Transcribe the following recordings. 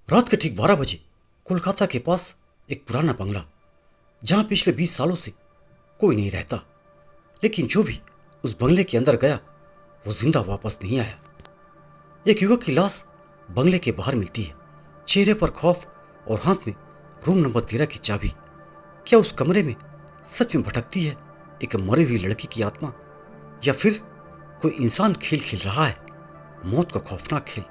रात के ठीक 12 बजे कोलकाता के पास एक पुराना बंगला, जहां पिछले 20 सालों से कोई नहीं रहता, लेकिन जो भी उस बंगले के अंदर गया वो जिंदा वापस नहीं आया। एक युवक की लाश बंगले के बाहर मिलती है, चेहरे पर खौफ और हाथ में रूम नंबर 13 की चाबी। क्या उस कमरे में सच में भटकती है एक मरी हुई लड़की की आत्मा, या फिर कोई इंसान खेल खेल रहा है, मौत का खौफनाक खेल?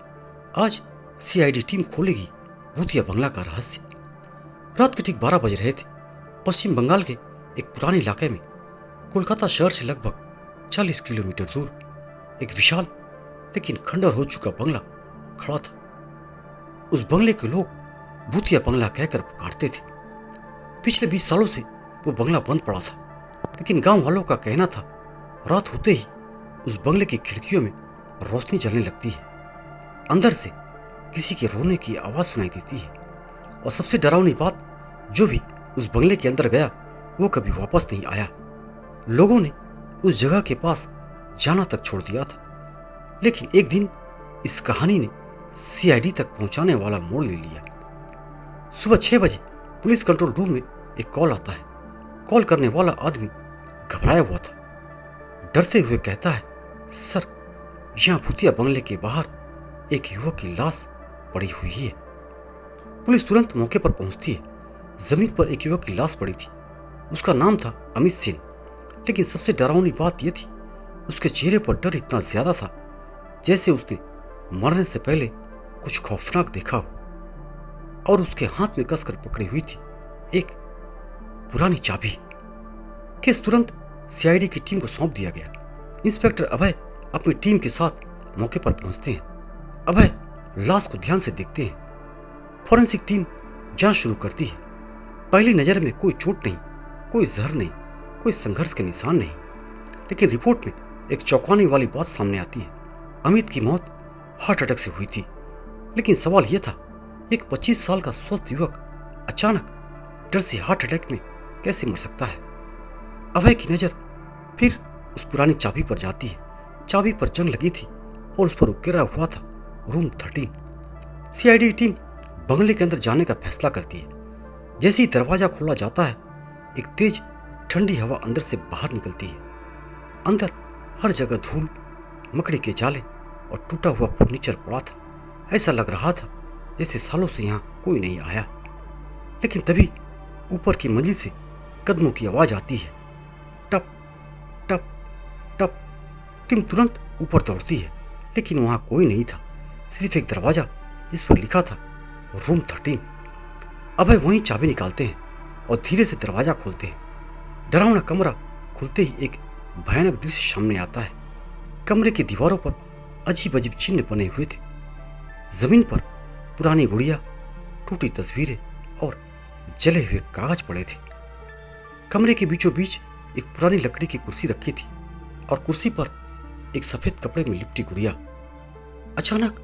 आज सीआईडी टीम खोलेगी भूतिया बंगला का रहस्य। रात के ठीक 12 बज रहे थे। पश्चिम बंगाल के एक पुराने इलाके में, कोलकाता शहर से लगभग 40 किलोमीटर दूर, एक विशाल लेकिन खंडर हो चुका बंगला खड़ा था। उस बंगले के लोग भूतिया बंगला कहकर पुकारते थे। पिछले 20 सालों से वो बंगला बंद पड़ा था, लेकिन गांव वालों का कहना था रात होते ही उस बंगले की खिड़कियों में रोशनी जलने लगती है, अंदर से किसी के रोने की आवाज सुनाई देती है, और सबसे डरावनी बात, जो भी उस बंगले के अंदर गया वो कभी वापस नहीं आया। लोगों ने उस जगह के पास जाना तक छोड़ दिया था, लेकिन एक दिन इस कहानी ने सीआईडी तक पहुंचाने वाला मोड़ ले लिया। सुबह 6 बजे पुलिस कंट्रोल रूम में एक कॉल आता है। कॉल करने वाला आदमी घबराया हुआ था, डरते हुए कहता है, सर, यहाँ भूतिया बंगले के बाहर एक युवक की लाश पड़ी हुई है। पुलिस तुरंत मौके पर पहुंचती है। जमीन पर एक युवक की लाश पड़ी थी। उसका नाम था अमित सेन, लेकिन सबसे डरावनी बात यह थी, उसके चेहरे पर डर इतना ज्यादा था जैसे उसने मरने से पहले कुछ खौफनाक देखा हो। और उसके हाथ में कसकर पकड़ी हुई थी एक पुरानी चाबी। केस तुरंत सीआईडी की टीम को सौंप दिया गया। इंस्पेक्टर अभय अपनी टीम के साथ मौके पर पहुंचते हैं। अभय लाश को ध्यान से देखते हैं। फॉरेंसिक टीम जांच शुरू करती है। पहली नजर में कोई चोट नहीं, कोई जहर नहीं, कोई संघर्ष के निशान नहीं, लेकिन रिपोर्ट में एक चौंकाने वाली बात सामने आती है। अमित की मौत हार्ट अटैक से हुई थी, लेकिन सवाल यह था, एक 25 साल का स्वस्थ युवक अचानक डर से हार्ट अटैक में कैसे मर सकता है? अभय की नजर फिर उस पुरानी चाबी पर जाती है। चाबी पर जंग लगी थी और उस पर उकेरा हुआ था रूम 13। सीआईडी टीम बंगले के अंदर जाने का फैसला करती है। जैसे ही दरवाजा खोला जाता है, एक तेज ठंडी हवा अंदर से बाहर निकलती है। अंदर हर जगह धूल, मकड़ी के जाले और टूटा हुआ फर्नीचर पड़ा था। ऐसा लग रहा था जैसे सालों से यहाँ कोई नहीं आया। लेकिन तभी ऊपर की मंजिल से कदमों की आवाज आती है, टप टप टप। टीम तुरंत ऊपर दौड़ती है, लेकिन वहां कोई नहीं था, सिर्फ एक दरवाजा जिस पर लिखा था रूम 13। अभय वहीं चाबी निकालते हैं और धीरे से दरवाजा खोलते हैं। डरावना कमरा खुलते ही एक भयानक दृश्य सामने आता है। कमरे की दीवारों पर अजीब अजीब चिन्ह बने हुए थे। जमीन पर पुरानी गुड़िया, टूटी तस्वीरें और जले हुए कागज पड़े थे। कमरे के बीचों बीच एक पुरानी लकड़ी की कुर्सी रखी थी और कुर्सी पर एक सफेद कपड़े में लिपटी गुड़िया। अचानक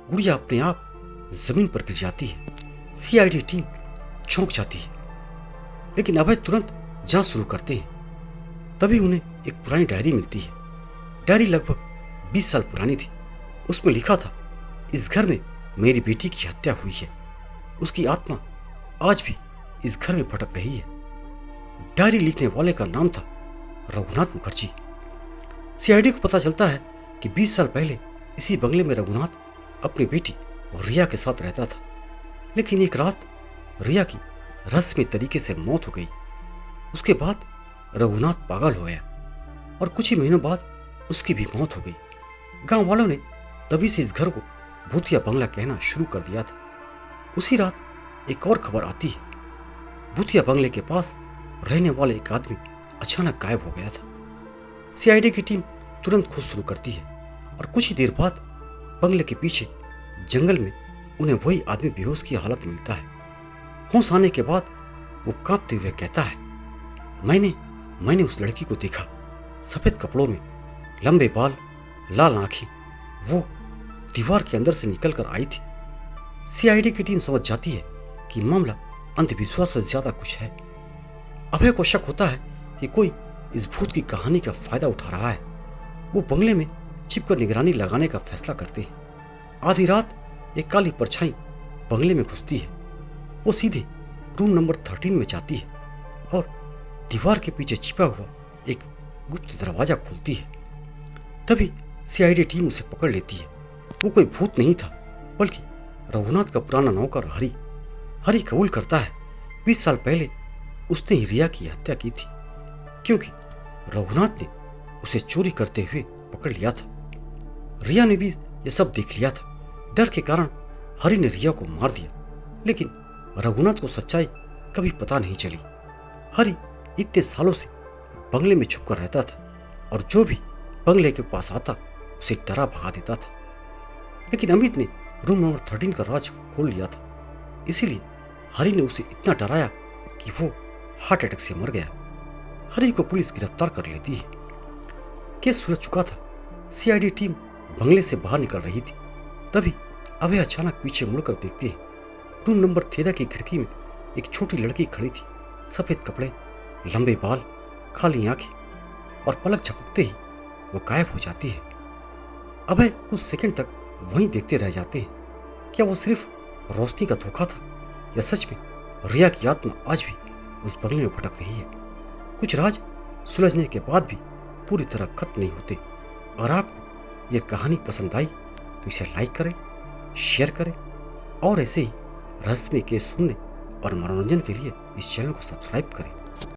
गुड़िया अपने आप जमीन पर गिर जाती है। सीआईडी टीम चौंक जाती है, लेकिन अभय तुरंत जांच शुरू करते हैं। तभी उन्हें एक पुरानी डायरी मिलती है। डायरी लगभग 20 साल पुरानी थी। उसमें लिखा था, इस घर में मेरी बेटी की हत्या हुई है। उसकी आत्मा आज भी इस घर में भटक रही है। डायरी लिखने वाले का नाम था रघुनाथ मुखर्जी। सीआईडी को पता चलता है कि 20 साल पहले इसी बंगले में रघुनाथ अपनी बेटी रिया के साथ रहता था, लेकिन एक रात रिया की रहस्यमय तरीके से मौत हो गई। उसके बाद रघुनाथ पागल हो गया और कुछ ही महीनों बाद उसकी भी मौत हो गई। गांव वालों ने तभी से इस घर को भूतिया बंगला कहना शुरू कर दिया था। उसी रात एक और खबर आती है। भूतिया बंगले के पास रहने वाले एक आदमी अचानक गायब हो गया था। सीआईडी की टीम तुरंत खोज शुरू करती है और कुछ ही देर बाद बंगले के पीछे जंगल में उन्हें वही आदमी बेहोश की हालत में मिलता है। होश आने के बाद वो कांपते हुए कहता है, मैंने उस लड़की को देखा, सफेद कपड़ों में, लंबे बाल, लाल आंखें, वो दीवार के अंदर से निकल कर आई थी। सीआईडी की टीम समझ जाती है कि मामला अंधविश्वास से ज्यादा कुछ है। अभय को शक होता है कि कोई इस भूत की कहानी का फायदा उठा रहा है। वो बंगले में छिपकर निगरानी लगाने का फैसला करते हैं। आधी रात एक काली परछाई बंगले में घुसती है। वो सीधे रूम नंबर 13 में जाती है और दीवार के पीछे छिपा हुआ एक गुप्त दरवाजा खोलती है। तभी सीआईडी टीम उसे पकड़ लेती है। वो कोई भूत नहीं था, बल्कि रघुनाथ का पुराना नौकर हरी। हरी कबूल करता है 20 साल पहले उसने ही रिया की हत्या की थी, क्योंकि रघुनाथ ने उसे चोरी करते हुए पकड़ लिया था। रिया ने भी यह सब देख लिया था। डर के कारण हरी ने रिया को मार दिया, लेकिन रघुनाथ को सच्चाई कभी पता नहीं चली। हरी इतने सालों से बंगले में छुपकर रहता था और जो भी बंगले के पास आता उसे डरा भगा देता था। लेकिन अमित ने रूम नंबर 13 का राज खोल लिया था, इसीलिए हरी ने उसे इतना डराया कि वो हार्ट अटैक से मर गया। हरी को पुलिस गिरफ्तार कर लेती है। केस सुलझ चुका था। सीआईडी टीम बंगले से बाहर निकल रही थी। तभी अभय अचानक पीछे मुड़कर देखती है। रूम नंबर 13 की खिड़की में एक छोटी लड़की खड़ी थी। सफेद कपड़े, लंबे बाल, खाली आंखें और पलक झपकते ही वो गायब हो जाती है। अभय कुछ सेकंड तक वहीं देखते रह जाते हैं। क्या वो सिर्फ रोशनी का धोखा था या सच में रिया की आत्मा आज भी उस बंगले में भटक रही है? कुछ राज सुलझने के बाद भी पूरी तरह खत्म नहीं होते। और आपको ये कहानी पसंद आई तो इसे लाइक करें, शेयर करें और ऐसे ही रहस्यमय केस सुनने और मनोरंजन के लिए इस चैनल को सब्सक्राइब करें।